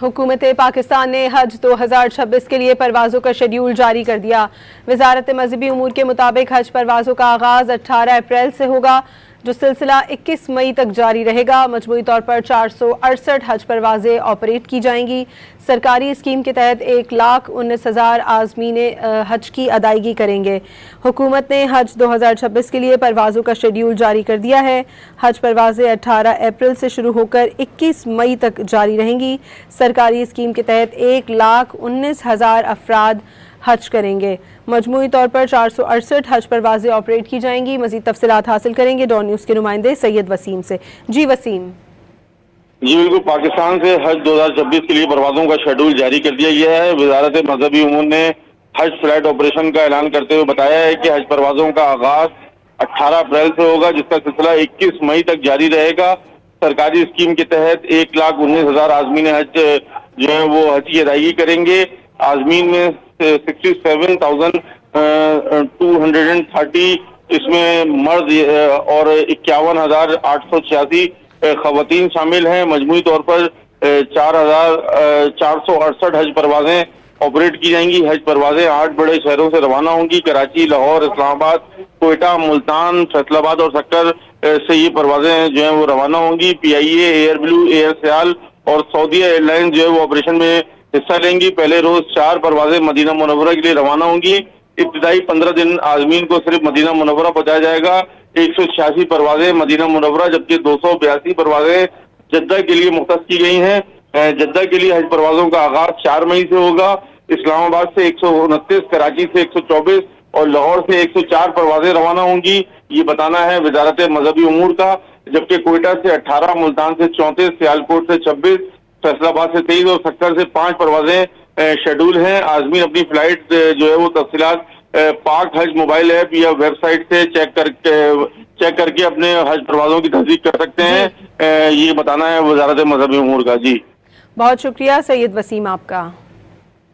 हुकूमत पाकिस्तान ने हज 2026 के लिए परवाज़ों का शेड्यूल जारी कर दिया। वज़ारत मज़हबी उमूर के मुताबिक हज परवाज़ों का आगाज़ 18 अप्रैल से होगा, जो सिलसिला 21 मई तक जारी रहेगा। मजमूई तौर पर 468 हज परवाज़ें ऑपरेट की जाएंगी। सरकारी स्कीम के तहत 1,19,000 आज़मीन हज की अदायगी करेंगे। हुकूमत ने हज 2026 के लिए परवाज़ों का शेड्यूल जारी कर दिया है। हज परवाज़ें 18 अप्रैल से शुरू होकर 21 मई तक जारी रहेंगी। सरकारी स्कीम के तहत 1,19,000 अफराद हज करेंगे। मजमूई तौर पर 468 हज परवाज़ें ऑपरेट की जाएंगी। मज़ीद तफसीलात हासिल करेंगे डॉन न्यूज़ के नुमाइंदे सैयद वसीम से। जी वसीम। जी बिल्कुल, पाकिस्तान से हज 2026 के लिए परवाज़ों का शेड्यूल जारी कर दिया गया है। वज़ारत मज़हबी उमूर ने हज फ्लाइट ऑपरेशन का ऐलान करते हुए बताया है कि हज परवाज़ों का आगाज़ 18 अप्रैल से होगा, जिसका सिलसिला 21 मई तक जारी रहेगा। सरकारी स्कीम के तहत 1,19,000 आज़मीन हज जो है वो हज की अदायगी करेंगे। आज़मीन में 67,230 इसमें मर्द और 51,886 खवातीन शामिल हैं। मजमूई तौर पर 4,468 हज परवाजें ऑपरेट की जाएंगी। हज परवाजें 8 बड़े शहरों से रवाना होंगी। कराची, लाहौर, इस्लामाबाद, कोयटा, मुल्तान, फैसलाबाद और सक्कर से ये परवाजें जो है वो रवाना होंगी। PIA, एयर ब्लू, एयर सियाल और सऊदी एयरलाइन जो है वो ऑपरेशन में हिस्सा लेंगी। पहले रोज 4 परवाजें मदीना मुनव्वरा के लिए रवाना होंगी। इब्तिदाई 15 दिन आज़मीन को सिर्फ मदीना मुनव्वरा पहुंचाया जाएगा। 186 परवाजें मदीना मुनव्वरा, जबकि 282 परवाजें जद्दा के लिए मुख्तस की गई हैं। जद्दा के लिए हज परवाजों का आगाज 4 मई से होगा। इस्लामाबाद से 129, कराची से 124 और लाहौर से 104 परवाजें रवाना होंगी। ये बताना है वजारत मजहबी उमूर का। जबकि कोयटा से 18, मुल्तान से 34, सियालकोट से 26, फैसलाबाद से 23 और सक्कर से 5 परवाजें शेड्यूल हैं। आज़मीन अपनी फ्लाइट जो है वो तफसीलात पाक हज मोबाइल ऐप या वेबसाइट से चेक करके अपने हज परवाजों की तस्दीक कर सकते हैं। ये बताना है वजारत मजहबी उमूर का। जी बहुत शुक्रिया सैयद वसीम आपका।